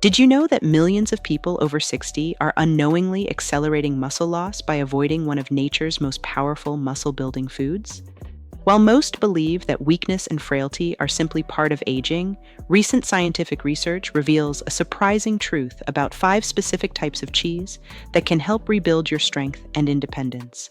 Did you know that millions of people over 60 are unknowingly accelerating muscle loss by avoiding one of nature's most powerful muscle-building foods? While most believe that weakness and frailty are simply part of aging, recent scientific research reveals a surprising truth about 5 specific types of cheese that can help rebuild your strength and independence.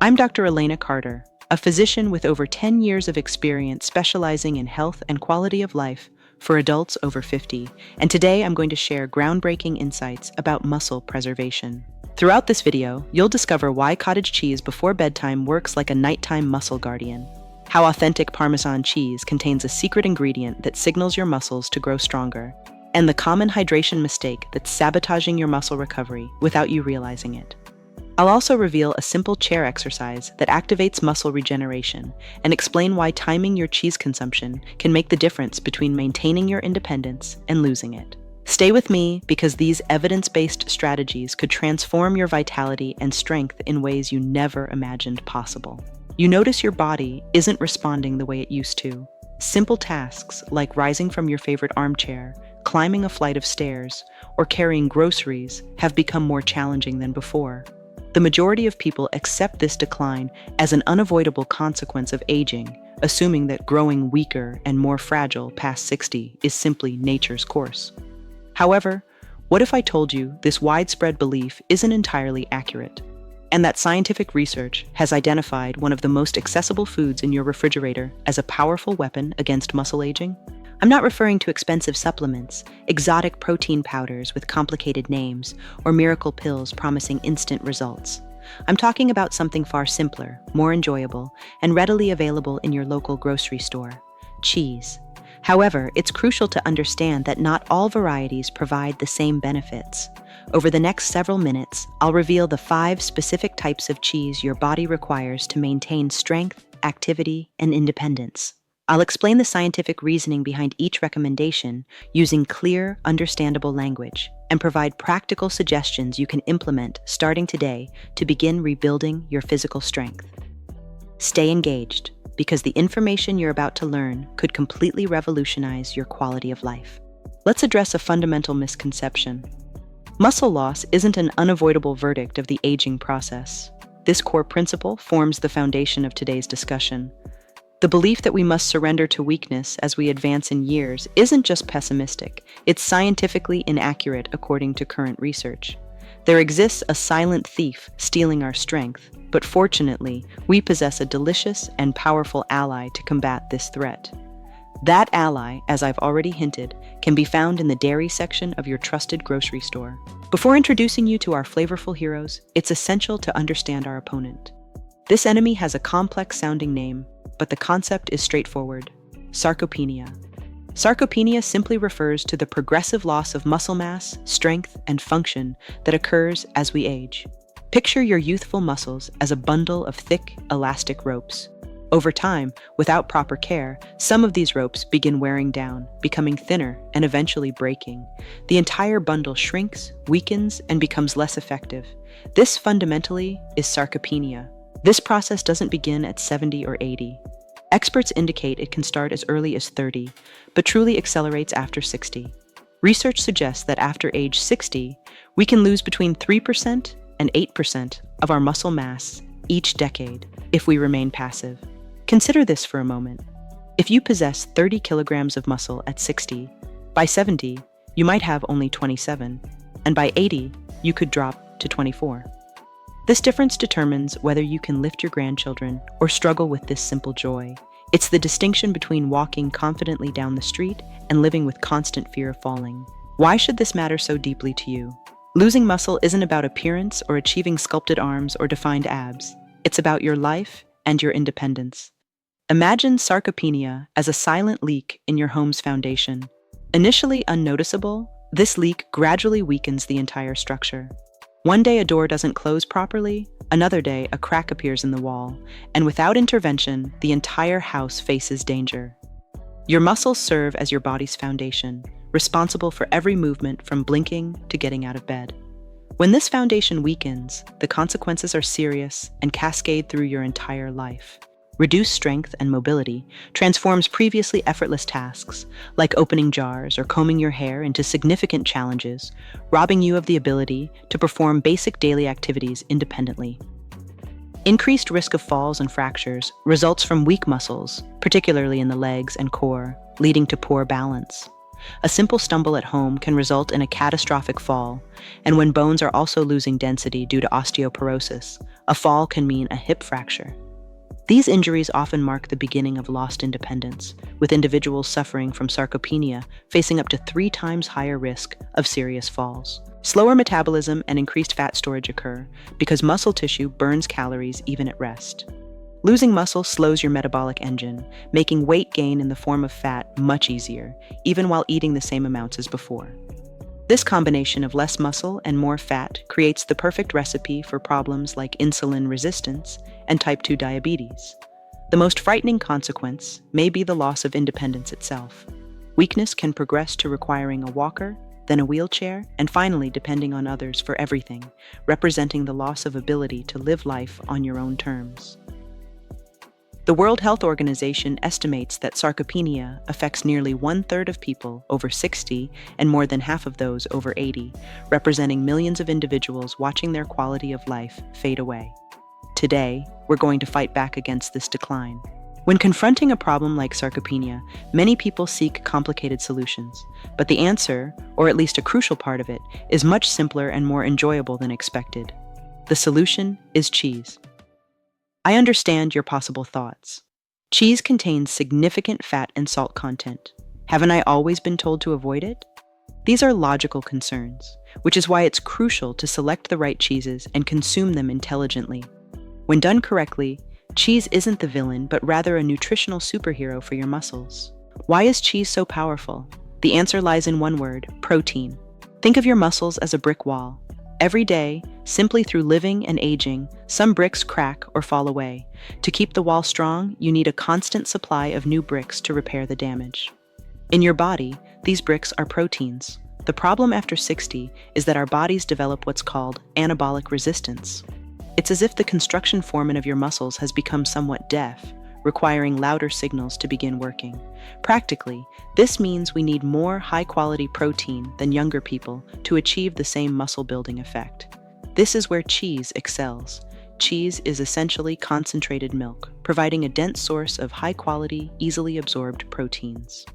I'm Dr. Elena Carter, a physician with over 10 years of experience specializing in health and quality of life for adults over 50, and today I'm going to share groundbreaking insights about muscle preservation. Throughout this video, you'll discover why cottage cheese before bedtime works like a nighttime muscle guardian, how authentic Parmesan cheese contains a secret ingredient that signals your muscles to grow stronger, and the common hydration mistake that's sabotaging your muscle recovery without you realizing it. I'll also reveal a simple chair exercise that activates muscle regeneration and explain why timing your cheese consumption can make the difference between maintaining your independence and losing it. Stay with me because these evidence-based strategies could transform your vitality and strength in ways you never imagined possible. You notice your body isn't responding the way it used to. Simple tasks like rising from your favorite armchair, climbing a flight of stairs, or carrying groceries have become more challenging than before. The majority of people accept this decline as an unavoidable consequence of aging, assuming that growing weaker and more fragile past 60 is simply nature's course. However, what if I told you this widespread belief isn't entirely accurate, and that scientific research has identified one of the most accessible foods in your refrigerator as a powerful weapon against muscle aging? I'm not referring to expensive supplements, exotic protein powders with complicated names, or miracle pills promising instant results. I'm talking about something far simpler, more enjoyable, and readily available in your local grocery store: cheese. However, it's crucial to understand that not all varieties provide the same benefits. Over the next several minutes, I'll reveal the 5 specific types of cheese your body requires to maintain strength, activity, and independence. I'll explain the scientific reasoning behind each recommendation using clear, understandable language, and provide practical suggestions you can implement starting today to begin rebuilding your physical strength. Stay engaged, because the information you're about to learn could completely revolutionize your quality of life. Let's address a fundamental misconception. Muscle loss isn't an unavoidable verdict of the aging process. This core principle forms the foundation of today's discussion. The belief that we must surrender to weakness as we advance in years isn't just pessimistic, it's scientifically inaccurate according to current research. There exists a silent thief stealing our strength, but fortunately, we possess a delicious and powerful ally to combat this threat. That ally, as I've already hinted, can be found in the dairy section of your trusted grocery store. Before introducing you to our flavorful heroes, it's essential to understand our opponent. This enemy has a complex-sounding name, but the concept is straightforward: sarcopenia. Sarcopenia simply refers to the progressive loss of muscle mass, strength, and function that occurs as we age. Picture your youthful muscles as a bundle of thick, elastic ropes. Over time, without proper care, some of these ropes begin wearing down, becoming thinner, and eventually breaking. The entire bundle shrinks, weakens, and becomes less effective. This fundamentally is sarcopenia. This process doesn't begin at 70 or 80. Experts indicate it can start as early as 30, but truly accelerates after 60. Research suggests that after age 60, we can lose between 3% and 8% of our muscle mass each decade if we remain passive. Consider this for a moment. If you possess 30 kilograms of muscle at 60, by 70, you might have only 27, and by 80, you could drop to 24. This difference determines whether you can lift your grandchildren or struggle with this simple joy. It's the distinction between walking confidently down the street and living with constant fear of falling. Why should this matter so deeply to you? Losing muscle isn't about appearance or achieving sculpted arms or defined abs. It's about your life and your independence. Imagine sarcopenia as a silent leak in your home's foundation. Initially unnoticeable, this leak gradually weakens the entire structure. One day a door doesn't close properly, another day a crack appears in the wall, and without intervention, the entire house faces danger. Your muscles serve as your body's foundation, responsible for every movement from blinking to getting out of bed. When this foundation weakens, the consequences are serious and cascade through your entire life. reduce strength and mobility, transforms previously effortless tasks, like opening jars or combing your hair, into significant challenges, robbing you of the ability to perform basic daily activities independently. Increased risk of falls and fractures results from weak muscles, particularly in the legs and core, leading to poor balance. A simple stumble at home can result in a catastrophic fall, and when bones are also losing density due to osteoporosis, a fall can mean a hip fracture. These injuries often mark the beginning of lost independence, with individuals suffering from sarcopenia facing up to 3 times higher risk of serious falls. Slower metabolism and increased fat storage occur because muscle tissue burns calories even at rest. Losing muscle slows your metabolic engine, making weight gain in the form of fat much easier, even while eating the same amounts as before. This combination of less muscle and more fat creates the perfect recipe for problems like insulin resistance and type 2 diabetes. The most frightening consequence may be the loss of independence itself. Weakness can progress to requiring a walker, then a wheelchair, and finally depending on others for everything, representing the loss of ability to live life on your own terms. The World Health Organization estimates that sarcopenia affects nearly 1/3 of people over 60 and more than half of those over 80, representing millions of individuals watching their quality of life fade away. Today, we're going to fight back against this decline. When confronting a problem like sarcopenia, many people seek complicated solutions, but the answer, or at least a crucial part of it, is much simpler and more enjoyable than expected. The solution is cheese. I understand your possible thoughts. Cheese contains significant fat and salt content. Haven't I always been told to avoid it? These are logical concerns, which is why it's crucial to select the right cheeses and consume them intelligently. When done correctly, cheese isn't the villain, but rather a nutritional superhero for your muscles. Why is cheese so powerful? The answer lies in one word: protein. Think of your muscles as a brick wall. Every day, simply through living and aging, some bricks crack or fall away. To keep the wall strong, you need a constant supply of new bricks to repair the damage. In your body, these bricks are proteins. The problem after 60 is that our bodies develop what's called anabolic resistance. It's as if the construction foreman of your muscles has become somewhat deaf, requiring louder signals to begin working. Practically, this means we need more high-quality protein than younger people to achieve the same muscle-building effect. This is where cheese excels. Cheese is essentially concentrated milk, providing a dense source of high-quality, easily absorbed proteins.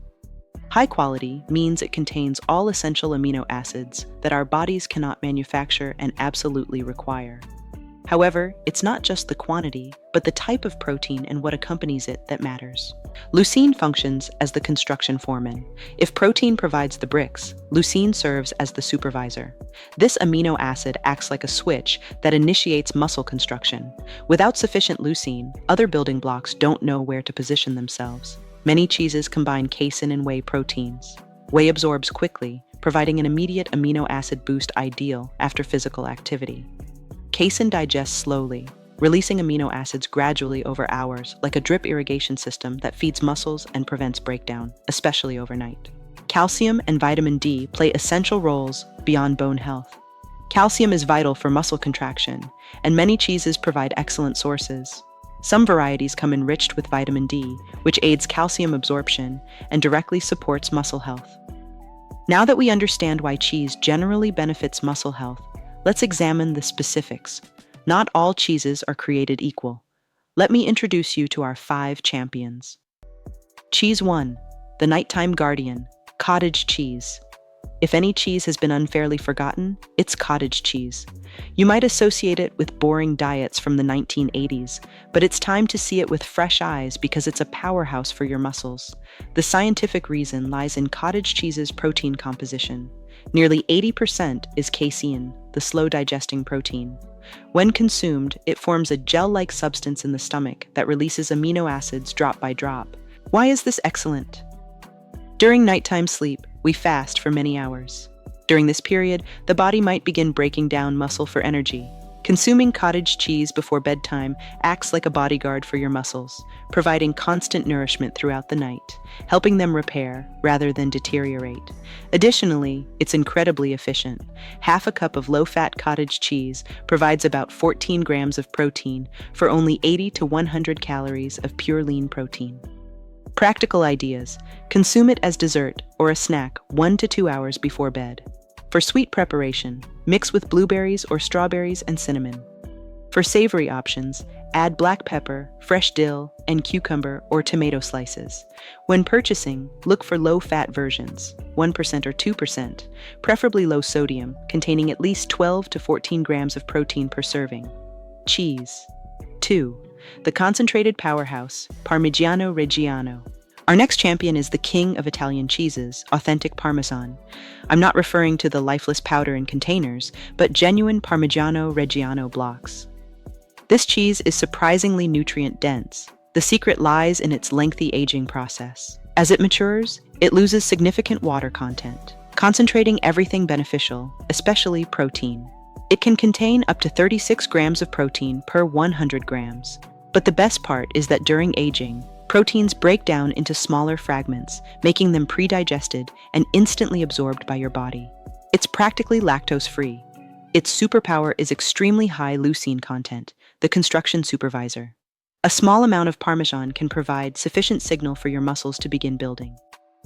High quality means it contains all essential amino acids that our bodies cannot manufacture and absolutely require. However, it's not just the quantity, but the type of protein and what accompanies it that matters. Leucine functions as the construction foreman. If protein provides the bricks, leucine serves as the supervisor. This amino acid acts like a switch that initiates muscle construction. Without sufficient leucine, other building blocks don't know where to position themselves. Many cheeses combine casein and whey proteins. Whey absorbs quickly, providing an immediate amino acid boost ideal after physical activity. Casein digests slowly, releasing amino acids gradually over hours, like a drip irrigation system that feeds muscles and prevents breakdown, especially overnight. Calcium and vitamin D play essential roles beyond bone health. Calcium is vital for muscle contraction, and many cheeses provide excellent sources. Some varieties come enriched with vitamin D, which aids calcium absorption and directly supports muscle health. Now that we understand why cheese generally benefits muscle health, let's examine the specifics. Not all cheeses are created equal. Let me introduce you to our 5 champions. Cheese 1, the nighttime guardian, cottage cheese. If any cheese has been unfairly forgotten, it's cottage cheese. You might associate it with boring diets from the 1980s, but it's time to see it with fresh eyes because it's a powerhouse for your muscles. The scientific reason lies in cottage cheese's protein composition. Nearly 80% is casein, the slow-digesting protein. When consumed, it forms a gel-like substance in the stomach that releases amino acids drop by drop. Why is this excellent? During nighttime sleep, we fast for many hours. During this period, the body might begin breaking down muscle for energy. Consuming cottage cheese before bedtime acts like a bodyguard for your muscles, providing constant nourishment throughout the night, helping them repair rather than deteriorate. Additionally, it's incredibly efficient. Half a cup of low-fat cottage cheese provides about 14 grams of protein for only 80 to 100 calories of pure lean protein. Practical ideas. Consume it as dessert or a snack 1 to 2 hours before bed. For sweet preparation, mix with blueberries or strawberries and cinnamon. For savory options, add black pepper, fresh dill, and cucumber or tomato slices. When purchasing, look for low-fat versions, 1% or 2%, preferably low sodium, containing at least 12 to 14 grams of protein per serving. Cheese. 2. The concentrated powerhouse, Parmigiano Reggiano. Our next champion is the king of Italian cheeses, authentic Parmesan. I'm not referring to the lifeless powder in containers, but genuine Parmigiano Reggiano blocks. This cheese is surprisingly nutrient-dense. The secret lies in its lengthy aging process. As it matures, it loses significant water content, concentrating everything beneficial, especially protein. It can contain up to 36 grams of protein per 100 grams. But the best part is that during aging, proteins break down into smaller fragments, making them pre-digested and instantly absorbed by your body. It's practically lactose-free. Its superpower is extremely high leucine content, the construction supervisor. A small amount of Parmesan can provide sufficient signal for your muscles to begin building.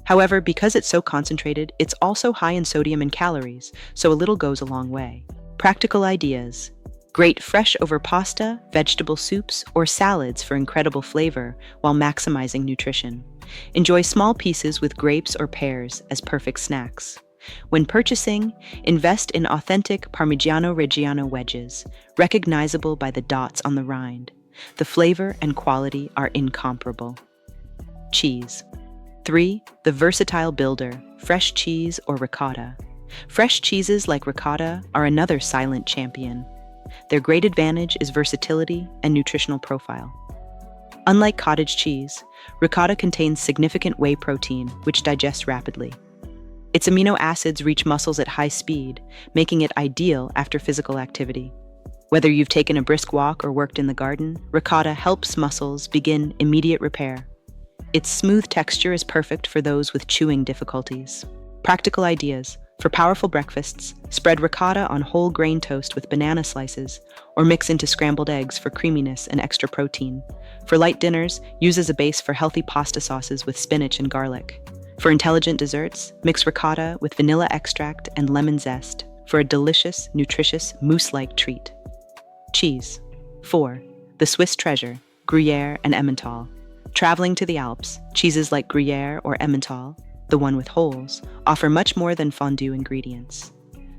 However, because it's so concentrated, it's also high in sodium and calories, so a little goes a long way. Practical ideas. Grate fresh over pasta, vegetable soups, or salads for incredible flavor while maximizing nutrition. Enjoy small pieces with grapes or pears as perfect snacks. When purchasing, invest in authentic Parmigiano Reggiano wedges, recognizable by the dots on the rind. The flavor and quality are incomparable. Cheese. 3. The versatile builder, fresh cheese or ricotta. Fresh cheeses like ricotta are another silent champion. Their great advantage is versatility and nutritional profile. Unlike cottage cheese, ricotta contains significant whey protein, which digests rapidly. Its amino acids reach muscles at high speed, making it ideal after physical activity. Whether you've taken a brisk walk or worked in the garden, ricotta helps muscles begin immediate repair. Its smooth texture is perfect for those with chewing difficulties. Practical ideas. For powerful breakfasts, spread ricotta on whole grain toast with banana slices, or mix into scrambled eggs for creaminess and extra protein. For light dinners, use as a base for healthy pasta sauces with spinach and garlic. For intelligent desserts, mix ricotta with vanilla extract and lemon zest for a delicious, nutritious, mousse-like treat. Cheese. 4. The Swiss treasure, Gruyere and Emmental. Traveling to the Alps, cheeses like Gruyere or Emmental, the one with holes, offer much more than fondue ingredients.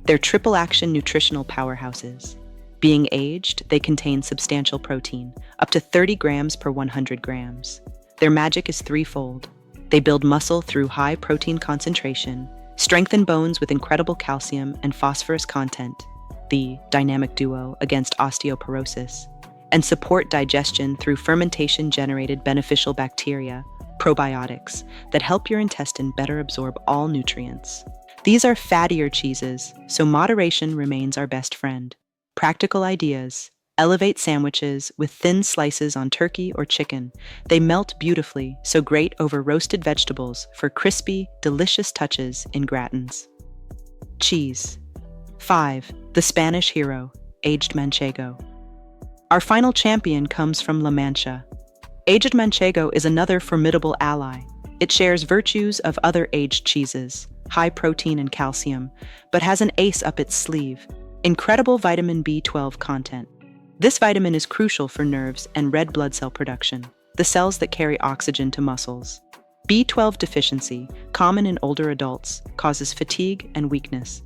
They're triple-action nutritional powerhouses. Being aged, they contain substantial protein, up to 30 grams per 100 grams. Their magic is threefold. They build muscle through high protein concentration, strengthen bones with incredible calcium and phosphorus content, the dynamic duo against osteoporosis, and support digestion through fermentation-generated beneficial bacteria, probiotics, that help your intestine better absorb all nutrients. These are fattier cheeses, so moderation remains our best friend. Practical ideas. Elevate sandwiches with thin slices on turkey or chicken. They melt beautifully, so grate over roasted vegetables for crispy, delicious touches in gratins. Cheese. 5. The Spanish hero, aged Manchego. Our final champion comes from La Mancha. Aged Manchego is another formidable ally. It shares virtues of other aged cheeses, high protein and calcium, but has an ace up its sleeve, incredible vitamin B12 content. This vitamin is crucial for nerves and red blood cell production, the cells that carry oxygen to muscles. B12 deficiency, common in older adults, causes fatigue and weakness.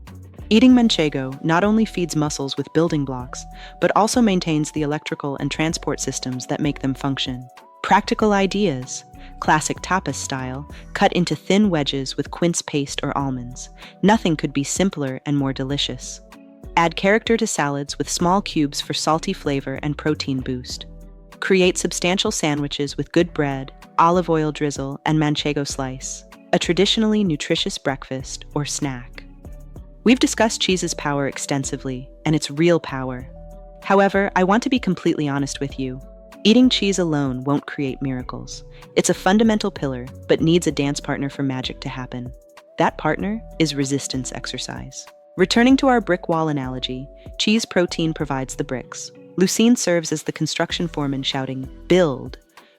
Eating Manchego not only feeds muscles with building blocks, but also maintains the electrical and transport systems that make them function. Practical ideas. Classic tapas style, cut into thin wedges with quince paste or almonds. Nothing could be simpler and more delicious. Add character to salads with small cubes for salty flavor and protein boost. Create substantial sandwiches with good bread, olive oil drizzle, and Manchego slice, a traditionally nutritious breakfast or snack. We've discussed cheese's power extensively, and its real power. However, I want to be completely honest with you. Eating cheese alone won't create miracles. It's a fundamental pillar, but needs a dance partner for magic to happen. That partner is resistance exercise. Returning to our brick wall analogy, cheese protein provides the bricks. Leucine serves as the construction foreman shouting, "Build,"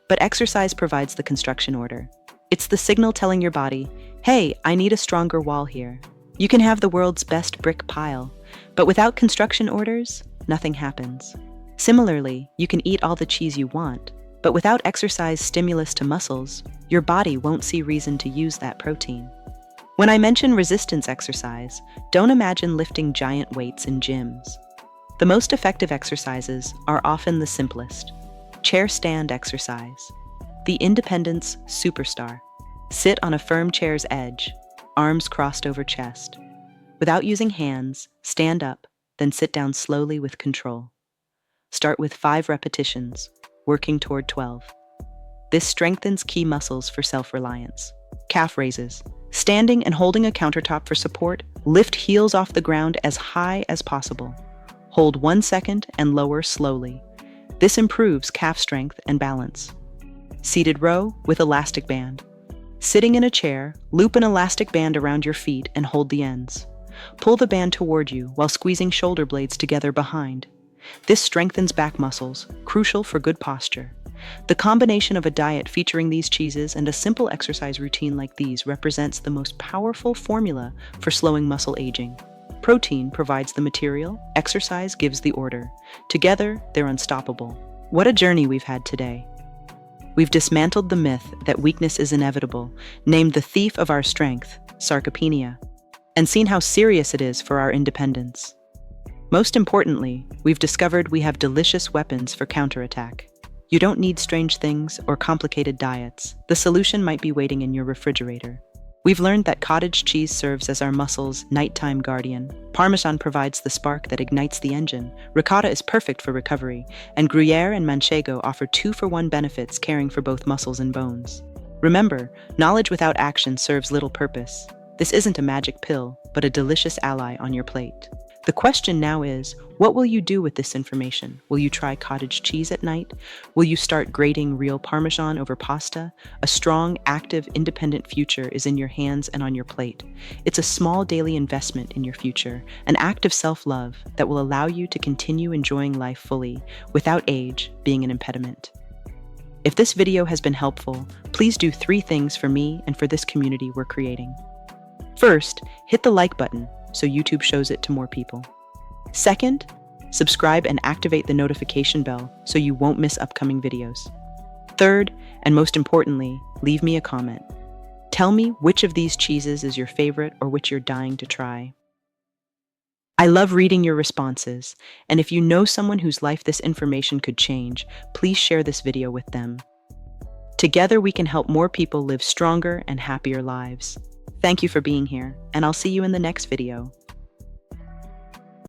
but exercise provides the construction order. It's the signal telling your body, "Hey, I need a stronger wall here." You can have the world's best brick pile, but without construction orders, nothing happens. Similarly, you can eat all the cheese you want, but without exercise stimulus to muscles, your body won't see reason to use that protein. When I mention resistance exercise, don't imagine lifting giant weights in gyms. The most effective exercises are often the simplest. Chair stand exercise. The independence superstar. Sit on a firm chair's edge, arms crossed over chest. Without using hands, stand up, then sit down slowly with control. Start with 5 repetitions, working toward 12. This strengthens key muscles for self-reliance. Calf raises. Standing and holding a countertop for support, lift heels off the ground as high as possible. Hold 1 second and lower slowly. This improves calf strength and balance. Seated row with elastic band. Sitting in a chair, loop an elastic band around your feet and hold the ends. Pull the band toward you while squeezing shoulder blades together behind. This strengthens back muscles, crucial for good posture. The combination of a diet featuring these cheeses and a simple exercise routine like these represents the most powerful formula for slowing muscle aging. Protein provides the material, exercise gives the order. Together, they're unstoppable. What a journey we've had today. We've dismantled the myth that weakness is inevitable, named the thief of our strength, sarcopenia, and seen how serious it is for our independence. Most importantly, we've discovered we have delicious weapons for counterattack. You don't need strange things or complicated diets. The solution might be waiting in your refrigerator. We've learned that cottage cheese serves as our muscles' nighttime guardian. Parmesan provides the spark that ignites the engine. Ricotta is perfect for recovery, and Gruyere and Manchego offer 2-for-1 benefits, caring for both muscles and bones. Remember, knowledge without action serves little purpose. This isn't a magic pill, but a delicious ally on your plate. The question now is, what will you do with this information? Will you try cottage cheese at night? Will you start grating real Parmesan over pasta? A strong, active, independent future is in your hands and on your plate. It's a small daily investment in your future, an act of self-love that will allow you to continue enjoying life fully, without age being an impediment. If this video has been helpful, please do 3 things for me and for this community we're creating. First, hit the like button so YouTube shows it to more people. Second, subscribe and activate the notification bell so you won't miss upcoming videos. Third, and most importantly, leave me a comment. Tell me which of these cheeses is your favorite or which you're dying to try. I love reading your responses, and if you know someone whose life this information could change, please share this video with them. Together we can help more people live stronger and happier lives. Thank you for being here, and I'll see you in the next video.